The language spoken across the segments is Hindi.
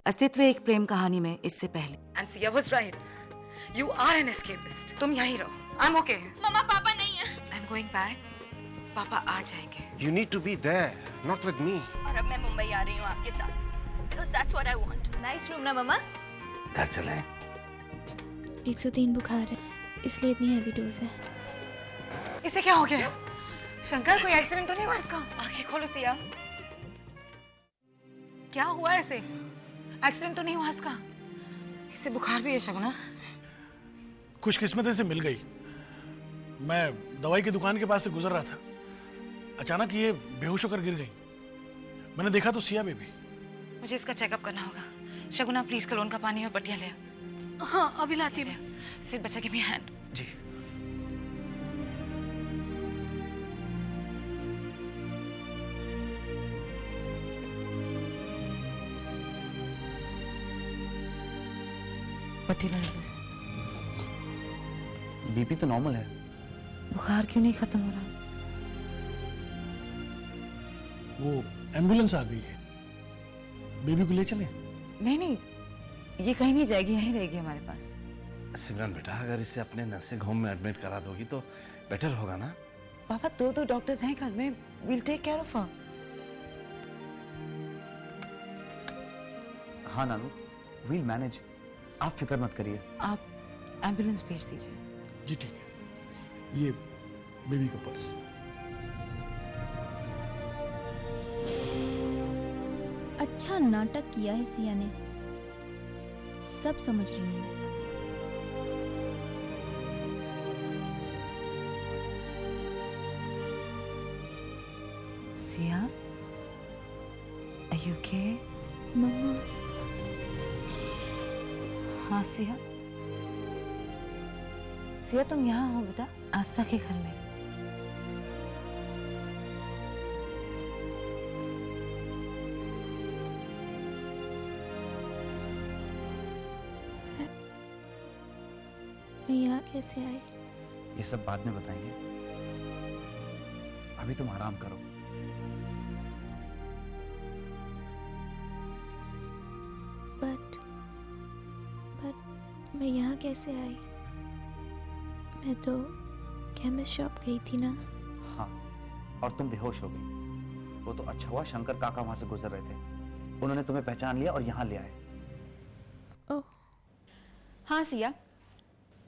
अस्तित्व एक प्रेम कहानी में इससे पहले। And Sia was right. You are an escapist. तुम यहीं रहो. I'm okay. मम्मा पापा नहीं है. I'm going back. पापा आ जाएंगे. You need to be there, not with me. और अब मैं मुंबई आ रही हूँ आपके साथ. Because that's what I want. Nice room ना मम्मा? घर चलें. 103 बुखार है, इसलिए इतनी हैवी डोज है। इसे क्या हो गया? शंकर, कोई एक्सीडेंट तो नहीं हुआ इसका? आंखें खोलो सिया। क्या हुआ इसे? एक्सीडेंट तो नहीं हुआ इसका? इसे बुखार भी है शगुना? खुशकिस्मती से मिल गई। मैं दवाई की दुकान के पास से गुजर रहा था, अचानक ये बेहोश होकर गिर गई। मैंने देखा तो सिया बेबी। मुझे इसका चेकअप करना होगा। शगुना प्लीज कलोन का पानी और पट्टियां ले। हाँ अभी लाती हूँ। सिर बचा के मी हैंड। जी। पट्टी बंद। बीपी तो नॉर्मल है। बुखार क्यों नहीं खत्म हो रहा? वो एम्बुलेंस आ गई है, बेबी को ले चले? नहीं नहीं, ये कहीं नहीं जाएगी, यहीं रहेगी हमारे पास। सिमरन बेटा, अगर इसे अपने नर्सिंग होम में एडमिट करा दोगी तो बेटर होगा ना? पापा दो डॉक्टर्स हैं घर में, will take care of her. हाँ नानू, वील मैनेज, आप फिक्र मत करिए। आप एम्बुलेंस भेज दीजिए। जी ठीक है। ये बेबी का पर्स। अच्छा नाटक किया है सिया ने, सब समझ रही हूँ। Siya, are you okay? मम्मा। हाँ सिया। सिया तुम यहाँ हो बेटा, आस्था के घर में। मैं यहाँ कैसे आई? ये सब बाद में बताएंगे, अभी तुम आराम करो। बट मैं यहाँ कैसे आई? मैं तो केमिस्ट शॉप गई थी ना। हाँ, और तुम बेहोश हो गई। वो तो अच्छा हुआ शंकर काका वहां से गुजर रहे थे, उन्होंने तुम्हें पहचान लिया और यहाँ ले आए। ओह। हाँ सिया,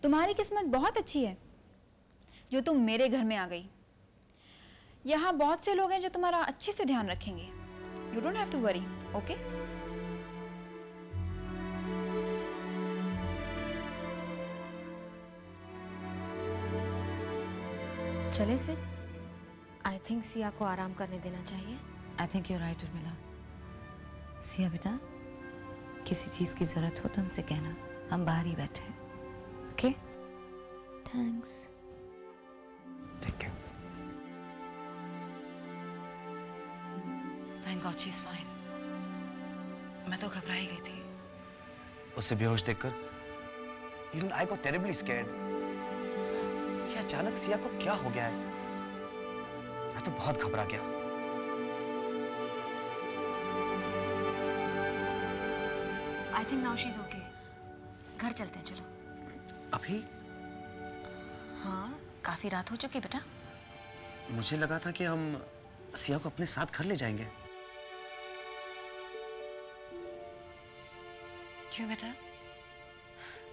तुम्हारी किस्मत बहुत अच्छी है जो तुम मेरे घर में आ गई। यहाँ बहुत से लोग हैं जो तुम्हारा अच्छे से ध्यान रखेंगे। You don't have to worry, okay? चले से? आई थिंक सिया को आराम करने देना चाहिए। I think you right Urmila. Siya बेटा, किसी चीज की जरूरत हो तो हमसे कहना, हम बाहर ही बैठे हैं। Okay? Thanks. Take care. Thank god she is fine. मैं तो घबराई गई थी। उसे बेहोश देखकर even I got terribly scared. ये अचानक सिया को क्या हो गया है? मैं तो बहुत घबरा गया। I think now she is okay. घर चलते हैं, चलो। अभी? हाँ, काफी रात हो चुकी बेटा। मुझे लगा था कि हम सिया को अपने साथ घर ले जाएंगे। क्यों बेटा?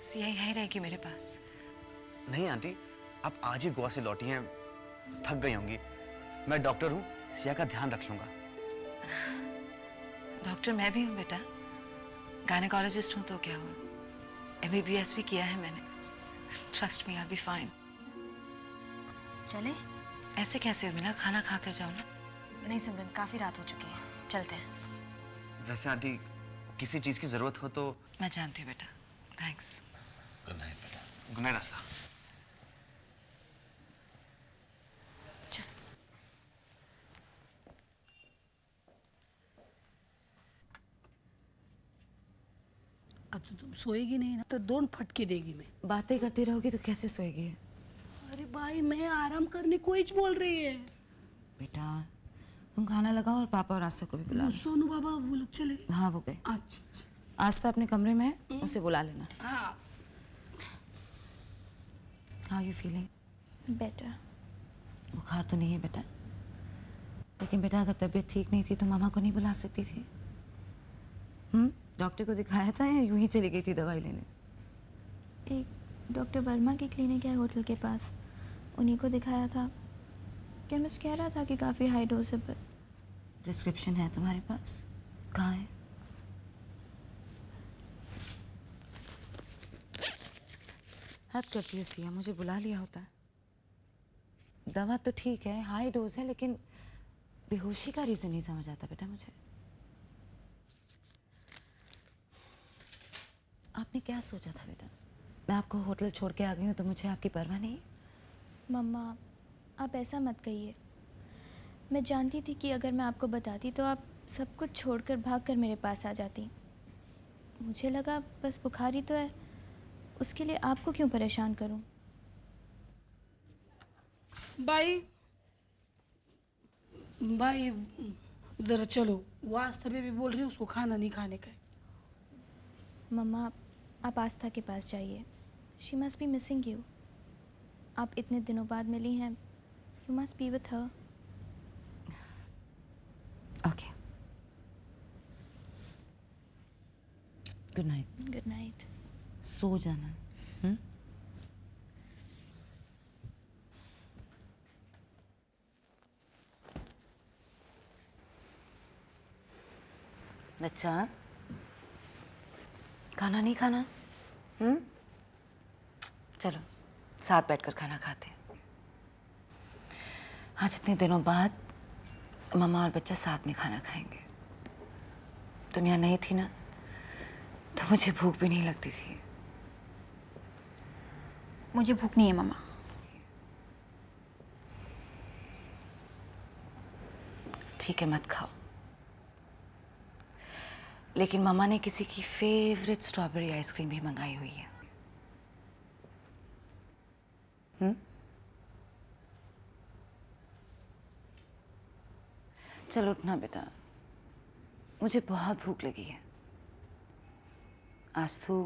सिया यहीं रहेगी मेरे पास। नहीं आंटी, आप आज ही गोवा से लौटी हैं, थक गई होंगी। मैं डॉक्टर हूँ, सिया का ध्यान रख लूंगा। डॉक्टर मैं भी हूँ बेटा, गायनेकोलॉजिस्ट हूँ तो क्या हुआ, MBBS भी किया है मैंने। Trust me, I be fine. चले? ऐसे कैसे उर्मिला, खाना खा कर जाओ ना। नहीं सिमरन, काफी रात हो चुकी है, चलते हैं। वैसे आंटी, किसी चीज की जरूरत हो तो। मैं जानती हूँ बेटा। थैंक्स। गुड नाइट बेटा। गुड नाइट आस्था। अब तो तुम सोएगी नहीं ना, तो दोन फटके देगी मैं। बातें करती रहोगी तो कैसे सोएगी? अरे भाई, मैं आराम करने को ही बोल रही है। बेटा तुम खाना लगाओ और पापा और आस्था को भी बुला लो। सोनू बाबा वो लोग चले? हाँ वो गए। अच्छा। आस्था अपने कमरे में है, उसे बुला लेना। हाँ। How you feeling? बेटर। बुखार तो नहीं है बेटा, लेकिन बेटा अगर तबीयत ठीक नहीं थी तो मामा को नहीं बुला सकती थी? डॉक्टर को दिखाया था या यूं ही चली गई थी दवाई लेने? एक डॉक्टर वर्मा की क्लिनिक है होटल के पास, उन्हीं को दिखाया था। केमिस्ट कह रहा था कि काफ़ी हाई डोज है, पर प्रिस्क्रिप्शन है तुम्हारे पास? कहाँ है? हद करती हो सिया, मुझे बुला लिया होता। दवा तो ठीक है, हाई डोज है, लेकिन बेहोशी का रीजन नहीं समझ आता बेटा मुझे। आपने क्या सोचा था बेटा? मैं आपको होटल छोड़ के आ गई हूँ तो मुझे आपकी परवाह नहीं? मम्मा आप ऐसा मत कहिए। मैं जानती थी कि अगर मैं आपको बताती तो आप सब कुछ छोड़कर भागकर मेरे पास आ जाती। मुझे लगा बस बुखार ही तो है, उसके लिए आपको क्यों परेशान करूं। भाई जरा चलो, वो आस्था भी बोल रही है उसको खाना नहीं खाने का। मम्मा आप आस्था के पास जाइए, she must be missing you. आप इतने दिनों बाद मिली हैं, you must be with her. Okay, good night. Good night. सो जाना। अच्छा, खाना नहीं खाना? चलो साथ बैठकर खाना खाते हैं। आज इतने दिनों बाद मम्मा और बच्चा साथ में खाना खाएंगे। तुम यहाँ नहीं थी ना, तो मुझे भूख भी नहीं लगती थी। मुझे भूख नहीं है मम्मा। ठीक है, मत खाओ, लेकिन मम्मा ने किसी की फेवरेट स्ट्रॉबेरी आइसक्रीम भी मंगाई हुई है। चलो उठना बेटा, मुझे बहुत भूख लगी है। आस्थू,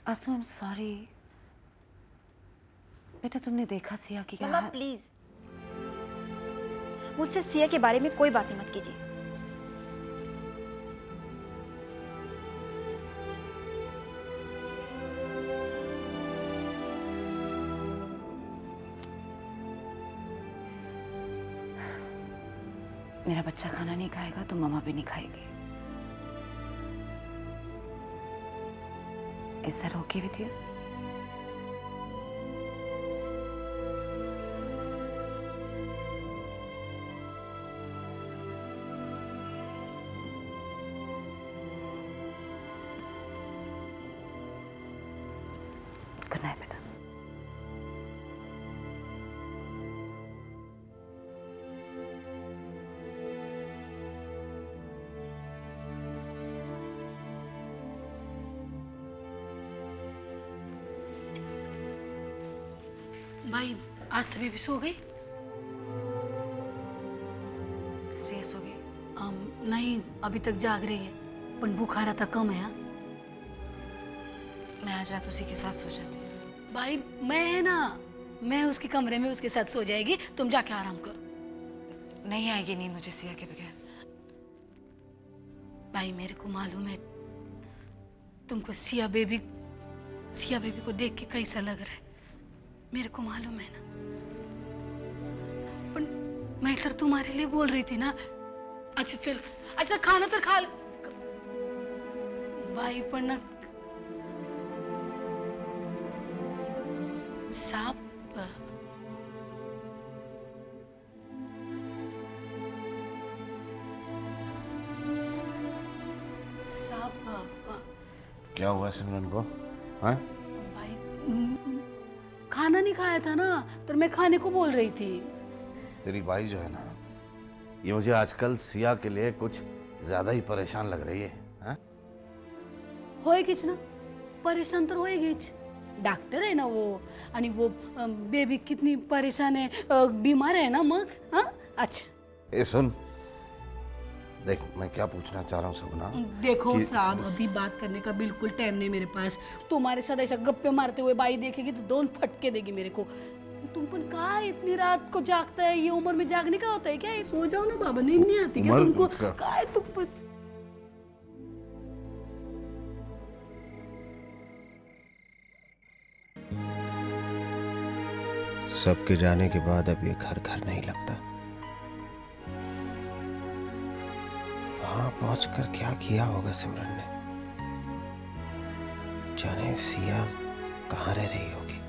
आस्थू, आई एम सॉरी बेटा, तुमने देखा सिया की क्या? मम्मा प्लीज, मुझसे सिया के बारे में कोई बातें मत कीजिए। मेरा बच्चा खाना नहीं खाएगा तो मम्मा भी नहीं खाएगी। Is that okay with you? Good night बेटा। भाई आस्था भी सो गई? सिया सो गई? नहीं, अभी तक जाग रही है, पर बुखार आता कम है। मैं आज रात उसी के साथ सो जाती। भाई मैं है ना, मैं उसके कमरे में उसके साथ सो जाएगी, तुम जाके आराम करो। नहीं आएगी नींद मुझे सिया के बगैर। भाई मेरे को मालूम है तुमको सिया बेबी को देख के कैसा लग रहा है, मेरे को मालूम है ना। पर मैं तो तुम्हारे लिए बोल रही थी ना। अच्छा चल, अच्छा खाना तो खा ले भाई, पर ना सांप क्या हुआ सिमरन को? हाँ? भाई खाना नहीं खाया था ना, तो मैं खाने को बोल रही थी। तेरी बाई जो है ना, ये मुझे आजकल सिया के लिए कुछ ज्यादा ही परेशान लग रही है। हाँ? होएगीच ना, परेशान तो होएगीच। डॉक्टर है ना वो, आणि वो बेबी कितनी परेशान है, बीमार है ना मग। हाँ अच्छा ए सुन, देख मैं क्या पूछना चाह रहा हूँ सपना। देखो साहब, अभी बात करने का बिल्कुल टाइम नहीं मेरे पास। तुम्हारे साथ ऐसा गप्पे मारते हुए बाई देखेगी तो दोन फटके देगी मेरे को। तुम पर कहा इतनी रात को जागता है, ये उम्र में जागने का होता है क्या? सो जाओ ना बाबा, नींद नहीं आती क्या तुमको? कहा है तुम पर। सबके जाने के बाद अब ये घर घर नहीं लगता। वहां पहुंचकर क्या किया होगा सिमरन ने? जाने सिया कहाँ रह रही होगी।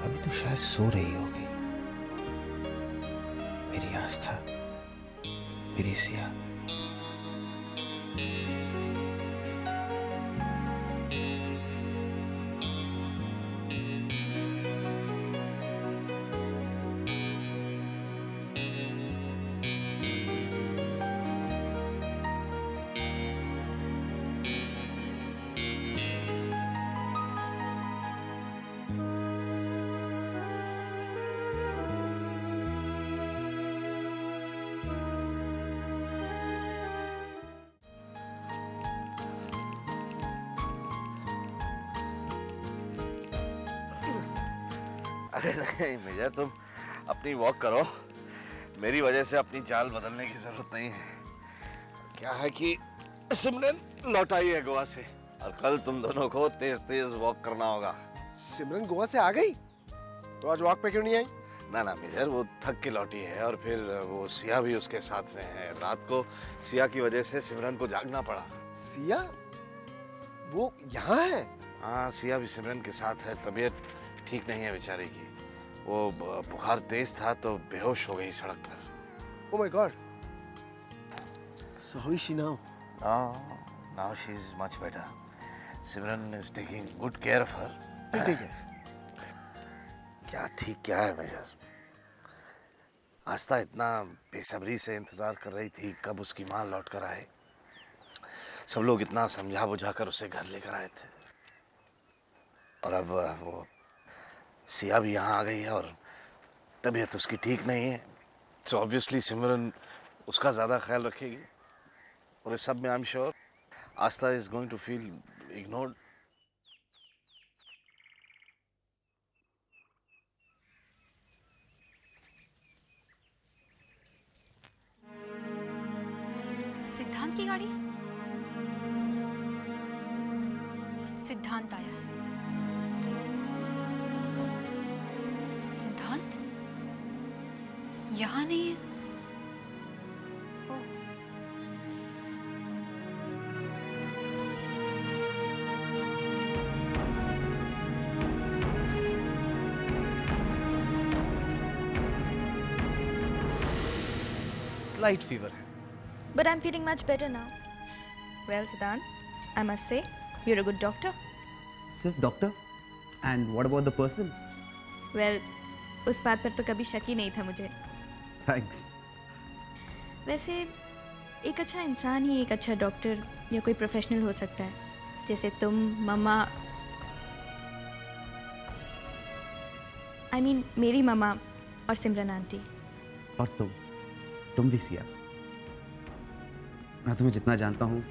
अभी तो शायद सो रही होगी। मेरी आस्था, मेरी सिया। अरे नहीं मेजर, तुम अपनी वॉक करो, मेरी वजह से अपनी चाल बदलने की जरूरत नहीं है। क्या है कि सिमरन लौट आई है गोवा से और कल तुम दोनों को तेज तेज वॉक करना होगा। सिमरन गोवा से आ गई तो आज वॉक पे क्यों नहीं आई? ना ना मेजर, वो थक के लौटी है और फिर वो सिया भी उसके साथ में है। रात को सिया की वजह से सिमरन को जागना पड़ा। सिया वो यहाँ है? हाँ, सिया भी सिमरन के साथ है। तबीयत ठीक नहीं है बेचारी की। वो बुखार तेज था तो बेहोश हो गई सड़क पर। Oh my God. So how is she now? Now she is much better. Simran is taking good care of her. ठीक है। क्या ठीक क्या है मेजर? आस्था इतना बेसब्री से इंतजार कर रही थी कब उसकी माँ लौट कर आए। सब लोग इतना समझा बुझा कर उसे घर लेकर आए थे और अब वो सिया भी यहाँ आ गई है और तबीयत उसकी ठीक नहीं है। तो ऑब्वियसली सिमरन उसका ज़्यादा ख्याल रखेगी और इस सब में I am sure Aastha is going to feel ignored. Siddhant की गाड़ी? सिद्धांत आया। सिद्धांत यहाँ नहीं है। ओह। स्लाइट फीवर है। But I'm feeling much better now. Well, Siddhant, I must say, you're a good doctor. सिर्फ doctor? And what about the person? Well, उस बात पर तो कभी शक ही नहीं था मुझे। Thanks. वैसे एक अच्छा इंसान ही एक अच्छा डॉक्टर या कोई प्रोफेशनल हो सकता है, जैसे तुम, मम्मा, I mean मेरी मम्मा और सिमरन आंटी। और तुम भी सिया। मैं तुम्हें जितना जानता हूँ,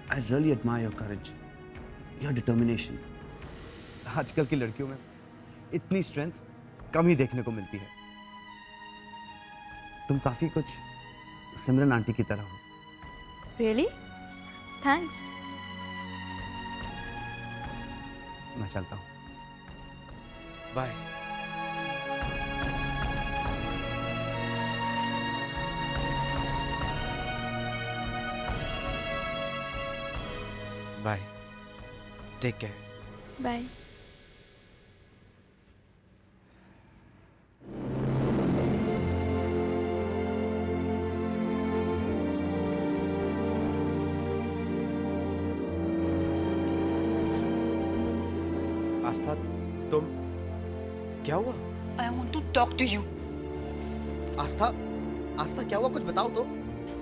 I really admire your courage, your determination. आजकल की लड़कियों में इतनी स्ट्रेंथ कम ही देखने को मिलती है। तुम काफी कुछ सिमरन आंटी की तरह हो। Really? Thanks. मैं चलता हूँ। Bye. Bye. Take care. Bye. Aastha, तुम क्या हुआ? I want to talk to you. आस्था क्या हुआ? कुछ बताओ तो।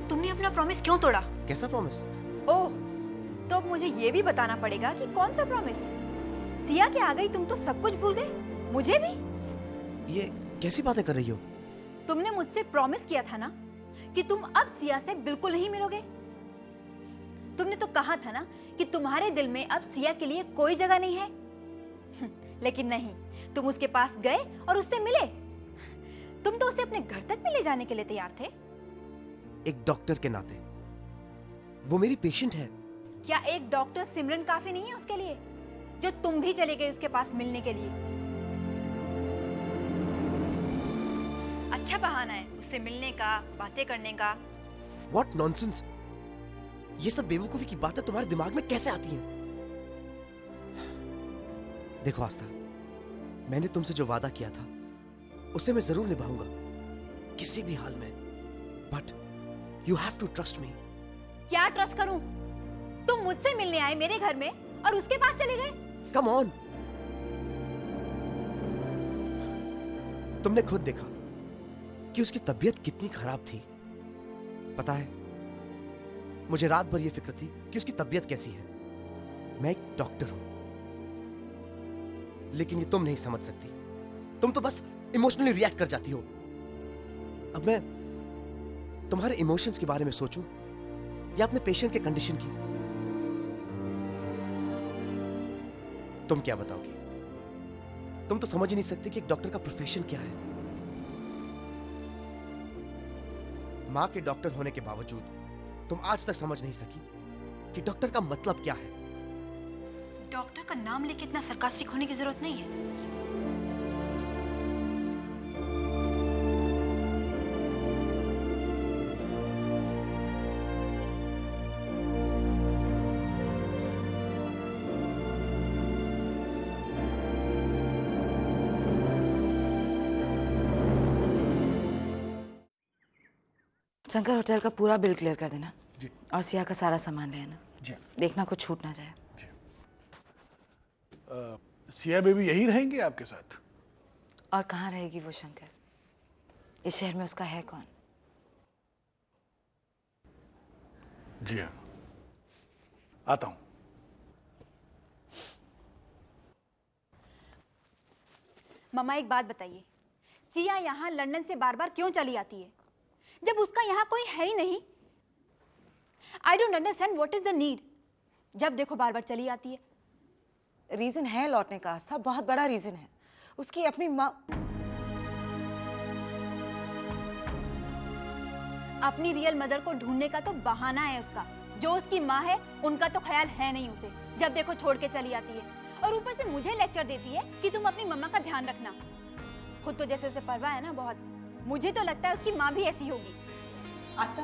तुमने अपना प्रॉमिस क्यों तोड़ा? कैसा प्रॉमिस? ओह, तो अब मुझे ये भी बताना पड़ेगा कि कौन सा प्रॉमिस? सिया के आ गई तुम तो सब कुछ भूल गए, मुझे भी? ये कैसी बातें कर रही हो? तुमने मुझसे प्रॉमिस किया था ना कि तुम अब सिया से बिल्कुल नहीं मिलोगे। तुमने तो कहा था ना कि तुम्हारे दिल में अब सिया के लिए कोई जगह नहीं है। लेकिन नहीं, तुम उसके पास गए और उससे मिले। तुम तो उसे अपने घर तक भी ले जाने के लिए तैयार थे। एक डॉक्टर के नाते वो मेरी पेशेंट है। क्या एक डॉक्टर सिमरन काफी नहीं है उसके लिए, जो तुम भी चले गए उसके पास मिलने के लिए? अच्छा बहाना है उससे मिलने का, बातें करने का। What nonsense! ये सब बेवकूफी की बातें तुम्हारे दिमाग में कैसे आती हैं? देखो आस्था, मैंने तुमसे जो वादा किया था उसे मैं जरूर निभाऊंगा, किसी भी हाल में। But you have to trust me. क्या ट्रस्ट करूं? तुम मुझसे मिलने आए मेरे घर में और उसके पास चले गए। कम ऑन, तुमने खुद देखा कि उसकी तबीयत कितनी खराब थी। पता है, मुझे रात भर यह फिक्र थी कि उसकी तबीयत कैसी है। मैं एक डॉक्टर हूं, लेकिन ये तुम नहीं समझ सकती। तुम तो बस इमोशनली रिएक्ट कर जाती हो। अब मैं तुम्हारे इमोशंस के बारे में सोचूं या अपने पेशेंट के कंडीशन की? तुम क्या बताओगी? तुम तो समझ ही नहीं सकती कि एक डॉक्टर का प्रोफेशन क्या है। मां के डॉक्टर होने के बावजूद तुम आज तक समझ नहीं सकी कि डॉक्टर का मतलब क्या है। डॉक्टर का नाम लेके इतना सरकास्टिक होने की जरूरत नहीं है। शंकर होटल का पूरा बिल क्लियर कर देना जी। और सिया का सारा सामान ले आना जी। देखना कुछ छूट ना जाए। जी। सिया बेबी यही रहेंगे आपके साथ? और कहाँ रहेगी वो शंकर? इस शहर में उसका है कौन? जी हाँ, आता हूं। मम्मा एक बात बताइए, सिया यहाँ लंदन से बार बार क्यों चली आती है जब उसका यहाँ कोई है ही नहीं? I don't understand what is the need. जब देखो बार बार चली आती है। रीजन है लौटने का आस्था, बहुत बड़ा रीजन है। उसकी अपनी माँ, अपनी रियल मदर को ढूंढने का तो बहाना है उसका। जो उसकी माँ है उनका तो ख्याल है नहीं उसे। जब देखो छोड़ के चली आती है और ऊपर से मुझे लेक्चर देती है कि तुम अपनी मम्मा का ध्यान रखना। खुद तो जैसे उसे परवाह है ना बहुत। मुझे तो लगता है उसकी माँ भी ऐसी होगी। आस्था,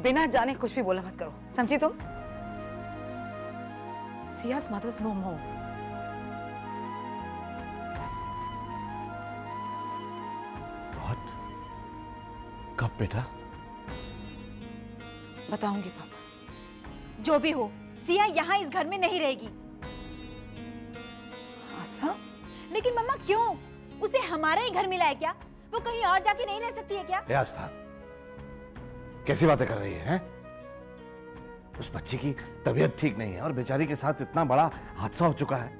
बिना जाने कुछ भी बोला मत करो, समझी तुम? सिया's mother's no more. What? कब बेटा? बताऊंगी पापा। जो भी हो, सिया यहाँ इस घर में नहीं रहेगी। आस्था? लेकिन मम्मा क्यों? उसे हमारा ही घर मिला है क्या? वो कहीं और जाके नहीं रह सकती है क्या? आस्था, कैसी बातें कर रही है? उस बच्ची की तबीयत ठीक नहीं है और बेचारी के साथ इतना बड़ा हादसा हो चुका है।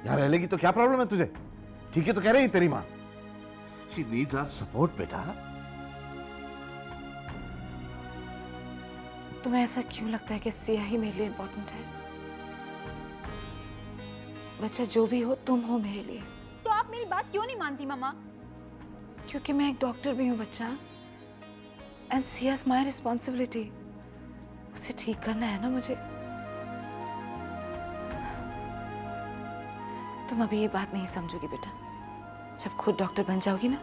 यहाँ रह लेगी तो क्या प्रॉब्लम है तुझे? ठीक है तो कह रही है तेरी माँ। She needs our support बेटा। तुम्हें ऐसा क्यों लगता है कि सिया ही मेरे लिए इम्पोर्टेंट है? बच्चा जो भी हो, तुम हो मेरे लिए। तो आप मेरी बात क्यों नहीं मानती मम्मा? क्योंकि मैं एक डॉक्टर भी हूँ बच्चा। And Siya's my responsibility। उसे ठीक करना है ना मुझे। तुम अभी ये बात नहीं समझोगी बेटा। जब खुद डॉक्टर बन जाओगी ना,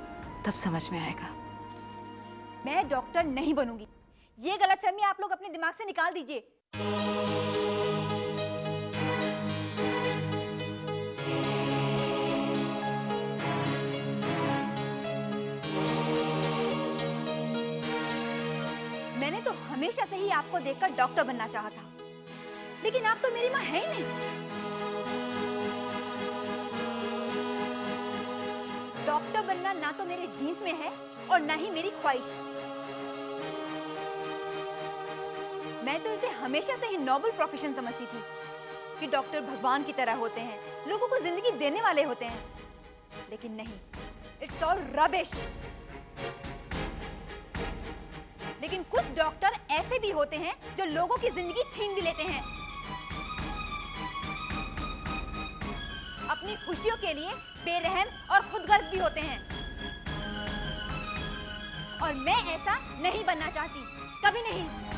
तब समझ में आएगा। मैं डॉक्टर नहीं बनूंगी। ये गलतफहमी आप लोग अपने दिमाग से निकाल दीजिए। मैंने तो हमेशा से ही आपको देखकर डॉक्टर बनना चाहा था, लेकिन आप तो मेरी माँ है ही नहीं। डॉक्टर बनना ना तो मेरे जीन्स में है और ना ही मेरी ख्वाहिश। मैं तो इसे हमेशा से ही नोबल प्रोफेशन समझती थी कि डॉक्टर भगवान की तरह होते हैं, लोगों को जिंदगी देने वाले होते हैं। लेकिन नहीं, इट्स ऑल रबिश। लेकिन कुछ डॉक्टर ऐसे भी होते हैं जो लोगों की जिंदगी छीन भी लेते हैं, अपनी खुशियों के लिए बेरहम और खुदगर्ज भी होते हैं। और मैं ऐसा नहीं बनना चाहती, कभी नहीं।